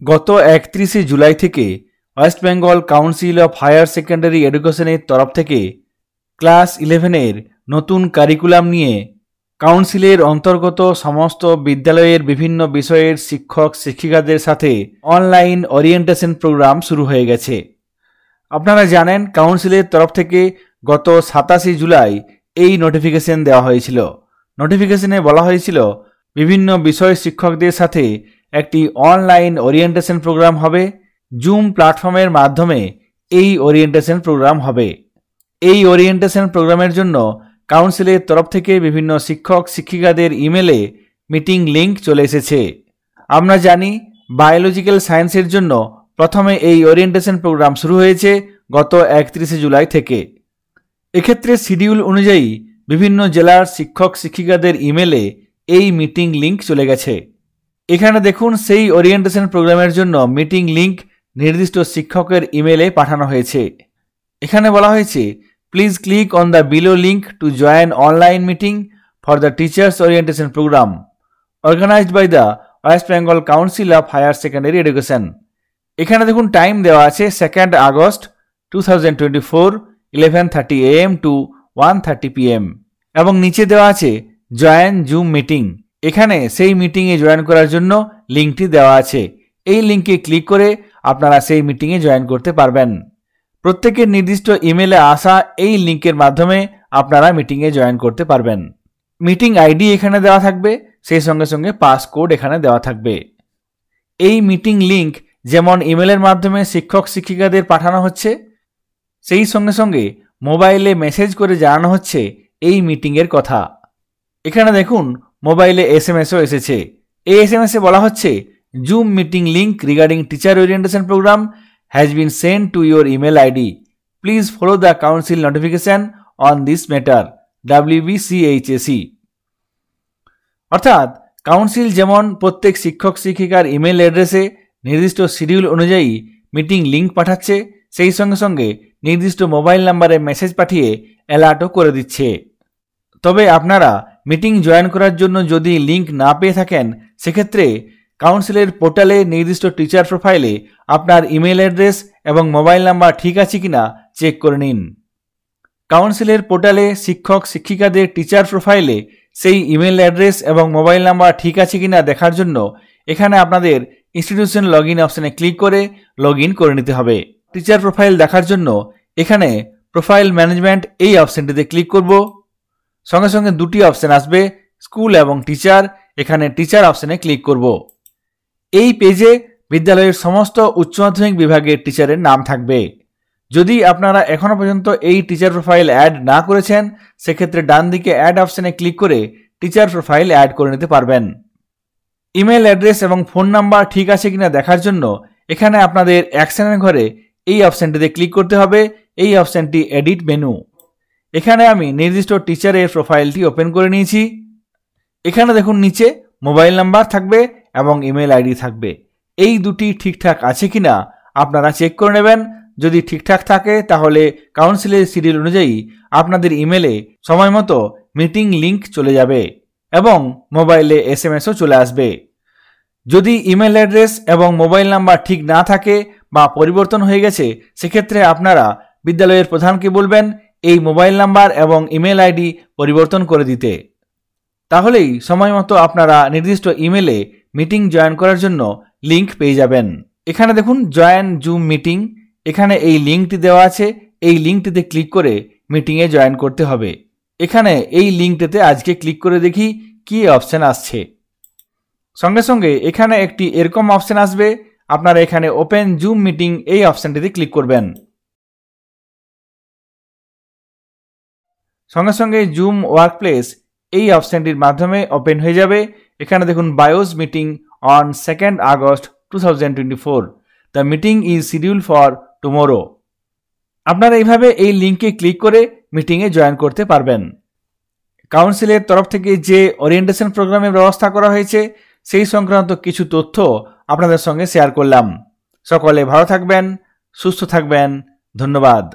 গত 31 জুলাই থেকে West Bengal council of higher secondary এডুকেশনের তরফ থেকে ক্লাস 11 নতুন কারিকুলাম নিয়ে কাউন্সিলের অন্তর্গত সমস্ত বিদ্যালয়ের বিভিন্ন বিষয়ের শিক্ষক শিক্ষিকাদের সাথে অনলাইন ওরিয়েন্টেশন প্রোগ্রাম শুরু হয়ে গেছে। আপনারা জানেন কাউন্সিলের তরফ থেকে গত 27 জুলাই এই নোটিফিকেশন দেওয়া হয়েছিল। নোটিফিকেশনে বলা হয়েছিল বিভিন্ন বিষয় শিক্ষকদের সাথে একটি অনলাইন ওরিয়েন্টেশন প্রোগ্রাম হবে। জুম প্ল্যাটফর্মের মাধ্যমে এই ওরিয়েন্টেশন প্রোগ্রাম হবে। এই ওরিয়েন্টেশন প্রোগ্রামের জন্য কাউন্সিলের তরফ থেকে বিভিন্ন শিক্ষক শিক্ষিকাদের ইমেলে মিটিং লিংক চলে এসেছে। আমরা জানি বায়োলজিক্যাল সায়েন্সের জন্য প্রথমে এই ওরিয়েন্টেশন প্রোগ্রাম শুরু হয়েছে গত 31 জুলাই থেকে। এক্ষেত্রে শিডিউল অনুযায়ী বিভিন্ন জেলার শিক্ষক শিক্ষিকাদের ইমেলে এই মিটিং লিংক চলে গেছে। এখানে দেখুন সেই ওরিয়েন্টেশন প্রোগ্রামের জন্য মিটিং লিংক নির্দিষ্ট শিক্ষকের ইমেলে পাঠানো হয়েছে। এখানে বলা হয়েছে please click on the below link to join online meeting for the teachers orientation programme organised by the West Bengal council of higher secondary education. এখানে দেখুন টাইম দেওয়া আছে 2 আগস্ট 2024 11:30 AM to 1:30 PM এবং নিচে দেওয়া আছে জয়েন জুম মিটিং। এখানে সেই মিটিংয়ে জয়েন করার জন্য লিঙ্কটি দেওয়া আছে। এই লিঙ্কে ক্লিক করে আপনারা সেই মিটিংয়ে জয়েন করতে পারবেন। প্রত্যেকের নির্দিষ্ট ইমেলে আসা এই লিঙ্কের মাধ্যমে আপনারা মিটিংয়ে জয়েন করতে পারবেন। মিটিং আইডি এখানে দেওয়া থাকবে, সেই সঙ্গে সঙ্গে পাসকোড এখানে দেওয়া থাকবে। এই মিটিং লিঙ্ক যেমন ইমেলের মাধ্যমে শিক্ষক শিক্ষিকাদের পাঠানো হচ্ছে, সেই সঙ্গে সঙ্গে মোবাইলে মেসেজ করে জানানো হচ্ছে এই মিটিংয়ের কথা। এখানে দেখুন মোবাইলে এসএমএসও এসেছে। এই এসএমএসে বলা হচ্ছে Zoom meeting link regarding teacher orientation programme has been sent to your email ID. Please follow the council notification on this matter. WBCHAC. অর্থাৎ কাউন্সিল যেমন প্রত্যেক শিক্ষক শিক্ষিকার ইমেল অ্যাড্রেসে নির্দিষ্ট শিডিউল অনুযায়ী মিটিং লিঙ্ক পাঠাচ্ছে, সেই সঙ্গে সঙ্গে নির্দিষ্ট মোবাইল নাম্বারে মেসেজ পাঠিয়ে অ্যালার্টও করে দিচ্ছে। তবে আপনারা মিটিং জয়েন করার জন্য যদি লিঙ্ক না পেয়ে থাকেন, সেক্ষেত্রে কাউন্সিলের পোর্টালে নির্দিষ্ট টিচার প্রোফাইলে আপনার ইমেল অ্যাড্রেস এবং মোবাইল নাম্বার ঠিক আছে কিনা চেক করে নিন। কাউন্সিলের পোর্টালে শিক্ষক শিক্ষিকাদের টিচার প্রোফাইলে সেই ইমেল অ্যাড্রেস এবং মোবাইল নাম্বার ঠিক আছে কিনা দেখার জন্য এখানে আপনাদের ইনস্টিটিউশন লগইন অপশনে ক্লিক করে লগইন করে নিতে হবে। টিচার প্রোফাইল দেখার জন্য এখানে প্রোফাইল ম্যানেজমেন্ট এই অপশনটিতে ক্লিক করব। সঙ্গে সঙ্গে দুটি অপশন আসবে, স্কুল এবং টিচার। এখানে টিচার অপশনে ক্লিক করব। এই পেজে বিদ্যালয়ের সমস্ত উচ্চ মাধ্যমিক বিভাগের টিচারের নাম থাকবে। যদি আপনারা এখনো পর্যন্ত এই টিচার প্রোফাইল অ্যাড না করেছেন, সেক্ষেত্রে ডান দিকে অ্যাড অপশনে ক্লিক করে টিচার প্রোফাইল অ্যাড করে নিতে পারবেন। ইমেল অ্যাড্রেস এবং ফোন নাম্বার ঠিক আছে কিনা দেখার জন্য এখানে আপনাদের অ্যাকশনের ঘরে এই অপশনটিতে ক্লিক করতে হবে। এই অপশনটি এডিট মেনু। এখানে আমি নির্দিষ্ট টিচারের প্রোফাইলটি ওপেন করে নিয়েছি। এখানে দেখুন নিচে মোবাইল নাম্বার থাকবে এবং ইমেল আইডি থাকবে। এই দুটি ঠিকঠাক আছে কিনা আপনারা চেক করে নেবেন। যদি ঠিকঠাক থাকে তাহলে কাউন্সিলের শিডিউল অনুযায়ী আপনাদের ইমেলে সময় মতো মিটিং লিঙ্ক চলে যাবে এবং মোবাইলে এসএমএসও চলে আসবে। যদি ইমেল অ্যাড্রেস এবং মোবাইল নাম্বার ঠিক না থাকে বা পরিবর্তন হয়ে গেছে, সেক্ষেত্রে আপনারা বিদ্যালয়ের প্রধানকে বলবেন এই মোবাইল নাম্বার এবং ইমেল আইডি পরিবর্তন করে দিতে। তাহলেই সময় মতো আপনারা নির্দিষ্ট ইমেলে মিটিং জয়েন করার জন্য লিঙ্ক পেয়ে যাবেন। এখানে দেখুন জয়েন জুম মিটিং, এখানে এই লিঙ্কটি দেওয়া আছে। এই লিঙ্কটিতে ক্লিক করে মিটিংয়ে জয়েন করতে হবে। এখানে এই লিঙ্কটিতে আজকে ক্লিক করে দেখি কি অপশন আসছে। সঙ্গে সঙ্গে এখানে একটি এরকম অপশন আসবে, আপনারা এখানে ওপেন জুম মিটিং এই অপশনটিতে ক্লিক করবেন। সঙ্গে সঙ্গে জুম ওয়ার্কপ্লেস এই অপশনটির মাধ্যমে ওপেন হয়ে যাবে। এখানে দেখুন bias meeting on 2 August 2024। The meeting is schedule for tomorrow. আপনারা এইভাবে এই লিঙ্কে ক্লিক করে মিটিংয়ে জয়েন করতে পারবেন। কাউন্সিলের তরফ থেকে যে ওরিয়েন্টেশন প্রোগ্রামের ব্যবস্থা করা হয়েছে সেই সংক্রান্ত কিছু তথ্য আপনাদের সঙ্গে শেয়ার করলাম। সকলে ভালো থাকবেন, সুস্থ থাকবেন। ধন্যবাদ।